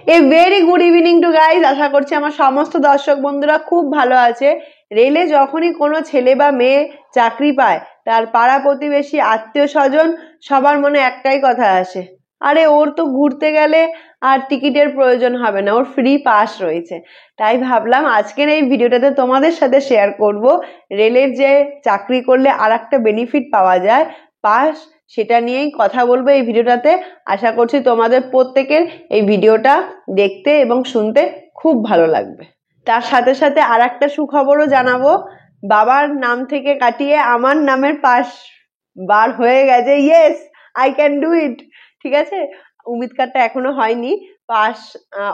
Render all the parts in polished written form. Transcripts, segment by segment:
Very good evening to guys. আশা করছি আমার সমস্ত দর্শক বন্ধুরা খুব ভালো আছে। রেলে যখনই কোনো ছেলে বা মেয়ে চাকরি পায়, তার পাড়া প্রতিবেশী আত্মীয় স্বজন সবার মনে একটাই কথা আসে, আরে ওর তো ঘুরতে গেলে আর টিকিটের প্রয়োজন হবে না, ওর ফ্রি পাস রয়েছে। তাই ভাবলাম আজকের এই ভিডিওটাতে তোমাদের সাথে শেয়ার করব রেলের যে চাকরি করলে আর একটা বেনিফিট পাওয়া যায়, পাস, সেটা নিয়েই কথা বলবো এই ভিডিওটাতে। আশা করছি তোমাদের প্রত্যেকের এই ভিডিওটা দেখতে এবং শুনতে খুব ভালো লাগবে। তার সাথে সাথে আর একটা সুখবরও জানাবো, বাবার নাম থেকে কাটিয়ে আমার নামের পাস বার হয়ে গেছে। Yes, I can do it. ঠিক আছে, উমিদ কার্ডটা এখনো হয়নি, পাস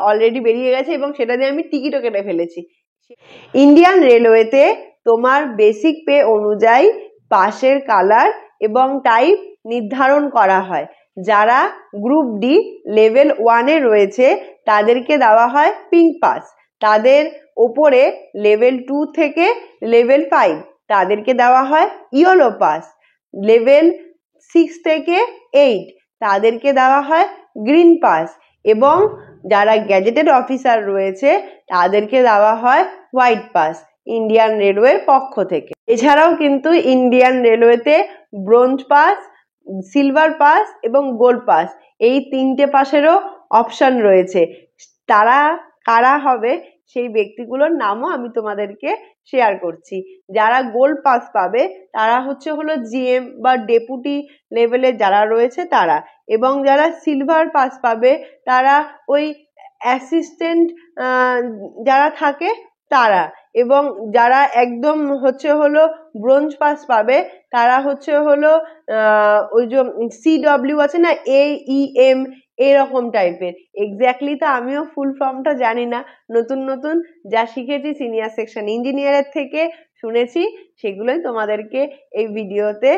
অলরেডি বেরিয়ে গেছে এবং সেটা দিয়ে আমি টিকিটও কেটে ফেলেছি। ইন্ডিয়ান রেলওয়েতে তোমার বেসিক পে অনুযায়ী পাসের কালার এবং টাইপ নির্ধারণ করা হয়। যারা গ্রুপ ডি লেভেল 1-এ রয়েছে তাদেরকে দেওয়া হয় পিঙ্ক পাস, তাদের ওপরে লেভেল 2 থেকে লেভেল 5 তাদেরকে দেওয়া হয় ইয়েলো পাস, লেভেল 6 থেকে 8 তাদেরকে দেওয়া হয় গ্রিন পাস এবং যারা গ্যাজেটেড অফিসার রয়েছে তাদেরকে দেওয়া হয় হোয়াইট পাস ইন্ডিয়ান রেলওয়ের পক্ষ থেকে। এছাড়াও কিন্তু ইন্ডিয়ান রেলওয়েতে ব্রোঞ্জ পাস, সিলভার পাস এবং গোল্ড পাস, এই 3টে পাসেরও অপশন রয়েছে। তারা কারা হবে সেই ব্যক্তিগুলোর নামও আমি তোমাদেরকে শেয়ার করছি। যারা গোল্ড পাস পাবে তারা হলো জিএম বা ডেপুটি লেভেলে যারা রয়েছে তারা, এবং যারা সিলভার পাস পাবে তারা ওই অ্যাসিস্ট্যান্ট যারা থাকে তারা, এবং যারা একদম ব্রোঞ্জ পাস পাবে তারা ওই যে সিডব্লিউ আছে না, AEM, এরকম টাইপের। এক্স্যাক্টলি তো আমিও ফুল ফর্মটা জানি না, নতুন নতুন যা শিখেছি সিনিয়র সেকশন ইঞ্জিনিয়ারের থেকে শুনেছি সেগুলোই তোমাদেরকে এই ভিডিওতে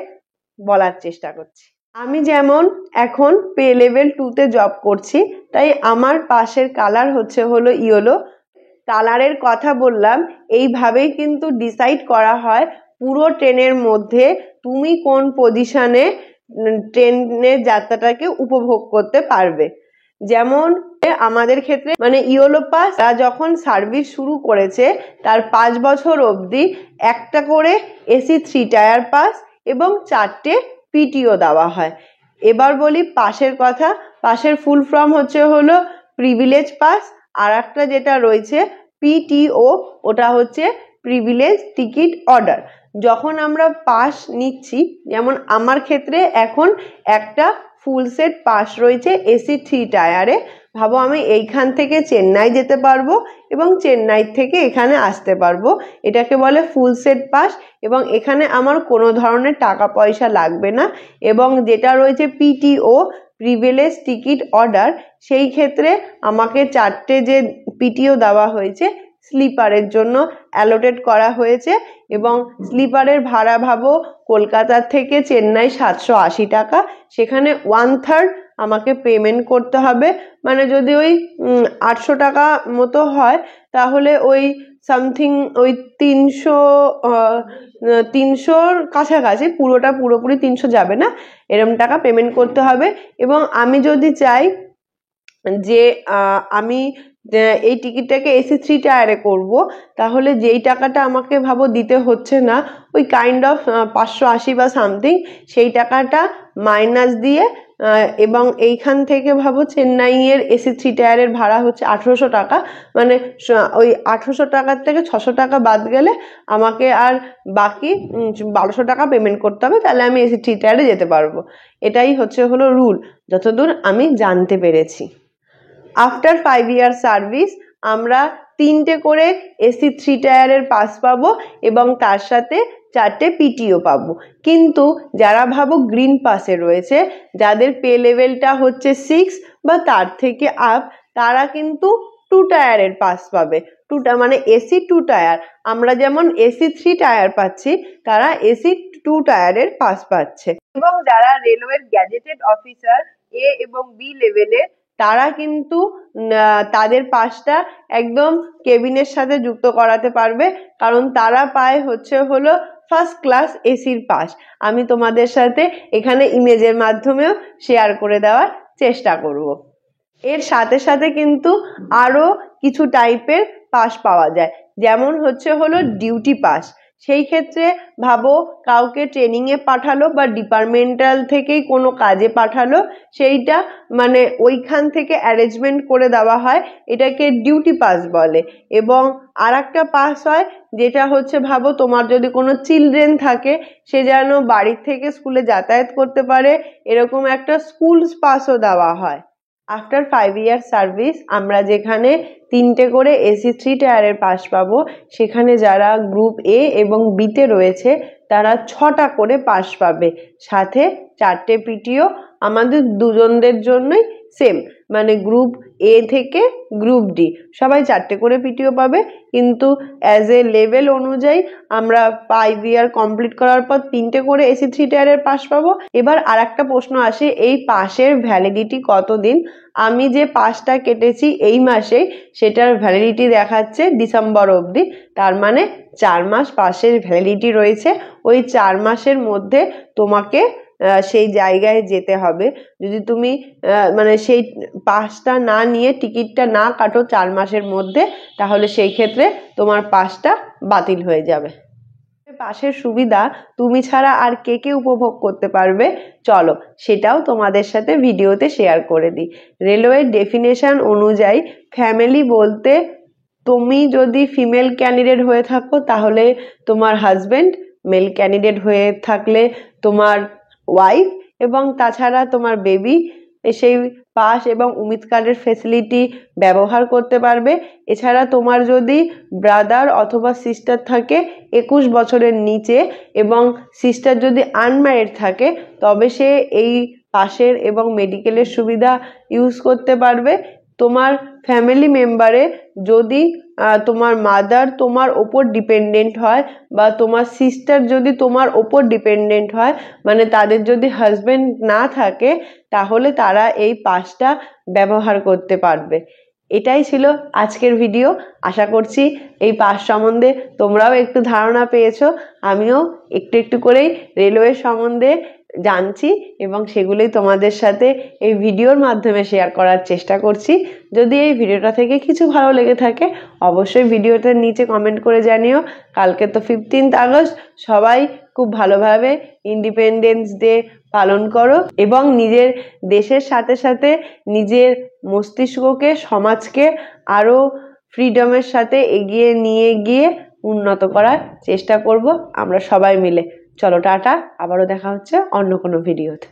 বলার চেষ্টা করছি। আমি যেমন এখন পে লেভেল 2-তে জব করছি, তাই আমার পাশের কালার হলো ইয়েলো। কালারের কথা বললাম, এইভাবেই কিন্তু ডিসাইড করা হয় পুরো ট্রেনের মধ্যে তুমি কোন পজিশনে ট্রেনের যাত্রাটাকে উপভোগ করতে পারবে। যেমন আমাদের ক্ষেত্রে ইয়েলো পাস যখন সার্ভিস শুরু করেছে তার 5 বছর অবধি একটা করে AC 3 টায়ার পাস এবং 4টে PTO দেওয়া হয়। এবার বলি পাসের কথা। পাসের ফুল ফর্ম হলো প্রিভিলেজ পাস, আর একটা যেটা রয়েছে PTO, ওটা হচ্ছে প্রিভিলেজ টিকিট অর্ডার। যখন আমরা পাস নিচ্ছি, যেমন আমার ক্ষেত্রে এখন একটা ফুল সেট পাস রয়েছে AC 3 টায়ারে। ভাবো আমি এইখান থেকে চেন্নাই যেতে পারবো এবং চেন্নাই থেকে এখানে আসতে পারবো, এটাকে বলে ফুল সেট পাস, এবং এখানে আমার কোনো ধরনের টাকা পয়সা লাগবে না। এবং যেটা রয়েছে PTO, প্রিভিলেজ টিকিট অর্ডার, সেই ক্ষেত্রে আমাকে 4টে যে PTO দেওয়া হয়েছে স্লিপারের জন্য অ্যালোটেড করা হয়েছে, এবং স্লিপারের ভাড়া ভাবো কলকাতা থেকে চেন্নাই 780 টাকা, সেখানে 1/3 আমাকে পেমেন্ট করতে হবে। যদি ওই 800 টাকা মতো হয় তাহলে ওই সামথিং ওই 300-300-র কাছাকাছি, পুরোপুরি 300 যাবে না, এরম টাকা পেমেন্ট করতে হবে। এবং আমি যদি চাই যে আমি এই টিকিটটাকে AC 3 টায়ারে করবো, তাহলে যেই টাকাটা আমাকে ভাবো দিতে হচ্ছে না, ওই কাইন্ড অফ 580 বা সামথিং, সেই টাকাটা মাইনাস দিয়ে, এবং এইখান থেকে ভাবো চেন্নাইয়ের AC 3 টায়ারের ভাড়া হচ্ছে 1800 টাকা, ওই 1800 টাকার থেকে 600 টাকা বাদ গেলে আমাকে আর বাকি 1200 টাকা পেমেন্ট করতে হবে, তাহলে আমি AC 3 টায়ারে যেতে পারবো। এটাই হলো রুল, যতদূর আমি জানতে পেরেছি। আফটার 5 ইয়ার সার্ভিস আমরা 3টে করে AC 3 টায়ারের পাস পাবো এবং তার সাথে 4টে PTO পাবো। কিন্তু যারা ভাবো গ্রিন পাসে রয়েছে, যাদের পে লেভেলটা 6 বা তার থেকে আপ, তারা কিন্তু 2 টায়ারের পাস পাবে। AC 2 টায়ার, আমরা যেমন AC 3 টায়ার পাচ্ছি, তারা AC 2 টায়ারের পাস পাচ্ছে। এবং যারা রেলওয়ের গ্যাজেটেড অফিসার A এবং B লেভেলের, তারা কিন্তু তাদের পাসটা একদম কেবিনের সাথে যুক্ত করাতে পারবে, কারণ তারা পায় ফার্স্ট ক্লাস এসির পাস। আমি তোমাদের সাথে এখানে ইমেজের মাধ্যমেও শেয়ার করে দেওয়ার চেষ্টা করব। এর সাথে সাথে কিন্তু আরো কিছু টাইপের পাস পাওয়া যায়, যেমন হলো ডিউটি পাস। সেই ক্ষেত্রে ভাবো কাউকে ট্রেনিং এ পাঠালো বা ডিপার্টমেন্টাল থেকেই কোনো কাজে পাঠালো, সেইটা মানে ওইখান থেকে অ্যারেঞ্জমেন্ট করে দেওয়া হয়, এটাকে ডিউটি পাস বলে। এবং আর একটা পাস হয় যেটা ভাবো তোমার যদি কোনো চিলড্রেন থাকে, সে যেন বাড়ির থেকে স্কুলে যাতায়াত করতে পারে, এরকম একটা স্কুল পাসও দেওয়া হয়। আফটার 5 ইয়ার সার্ভিস আমরা যেখানে 3টে করে এসি 3 টায়ারের পাস পাবো, সেখানে যারা গ্রুপ এ এবং বিতে রয়েছে তারা 6টা করে পাস পাবে, সাথে 4টে পিটিও। আমাদের দুজনদের জন্যই সেম, মানে গ্রুপ এ থেকে গ্রুপ ডি সবাই 4টে করে পিটিও পাবে, কিন্তু অ্যাজ এ লেভেল অনুযায়ী আমরা 5 ইয়ার কমপ্লিট করার পর 3টে করে এসি 3 টায়ারের পাস পাবো। এবার আর একটা প্রশ্ন আসে, এই পাসের ভ্যালিডিটি কতদিন? আমি যে পাসটা কেটেছি এই মাসে, সেটার ভ্যালিডিটি দেখাচ্ছে ডিসেম্বর অবধি, তার মানে 4 মাস পাসের ভ্যালিডিটি রয়েছে। ওই 4 মাসের মধ্যে তোমাকে সেই জায়গায় যেতে হবে। যদি তুমি মানে সেই পাসটা না নিয়ে টিকিটটা না কাটো 4 মাসের মধ্যে, তাহলে সেই ক্ষেত্রে তোমার পাসটা বাতিল হয়ে যাবে। পাসের সুবিধা তুমি ছাড়া আর কে কে উপভোগ করতে পারবে, চলো সেটাও তোমাদের সাথে ভিডিওতে শেয়ার করে দিই। রেলওয়ের ডেফিনেশন অনুযায়ী ফ্যামিলি বলতে তুমি যদি ফিমেল ক্যান্ডিডেট হয়ে থাকো তাহলে তোমার হাজবেন্ড, মেল ক্যান্ডিডেট হয়ে থাকলে তোমার ওয়াইফ, এবং তাছাড়া তোমার বেবি সেই পাস এবং উমিদ কার্ডের ফেসিলিটি ব্যবহার করতে পারবে। এছাড়া তোমার যদি ব্রাদার অথবা সিস্টার থাকে 21 বছরের নিচে, এবং সিস্টার যদি আনম্যারিড থাকে, তবে সে এই পাসের এবং মেডিকেলের সুবিধা ইউজ করতে পারবে। তোমার ফ্যামিলি মেম্বারে যদি তোমার মাদার তোমার ওপর ডিপেন্ডেন্ট হয়, বা তোমার সিস্টার যদি তোমার ওপর ডিপেন্ডেন্ট হয়, মানে তাদের যদি হাজবেন্ড না থাকে, তাহলে তারা এই পাসটা ব্যবহার করতে পারবে। এটাই ছিল আজকের ভিডিও। আশা করছি এই পাস সম্বন্ধে তোমরাও একটু ধারণা পেয়েছো। আমিও একটু একটু করেই রেলওয়ে সম্বন্ধে জানছি, এবং সেগুলোই তোমাদের সাথে এই ভিডিওর মাধ্যমে শেয়ার করার চেষ্টা করছি। যদি এই ভিডিওটা থেকে কিছু ভালো লেগে থাকে, অবশ্যই ভিডিওটার নিচে কমেন্ট করে জানিও। কালকে তো 15 আগস্ট, সবাই খুব ভালোভাবে ইন্ডিপেন্ডেন্স ডে পালন করো, এবং নিজের দেশের সাথে সাথে নিজের মস্তিষ্ককে, সমাজকে আরো ফ্রিডমের সাথে এগিয়ে নিয়ে গিয়ে উন্নত করার চেষ্টা করব আমরা সবাই মিলে। চলো টাটা, আবারও দেখা হচ্ছে অন্য কোনো ভিডিওতে।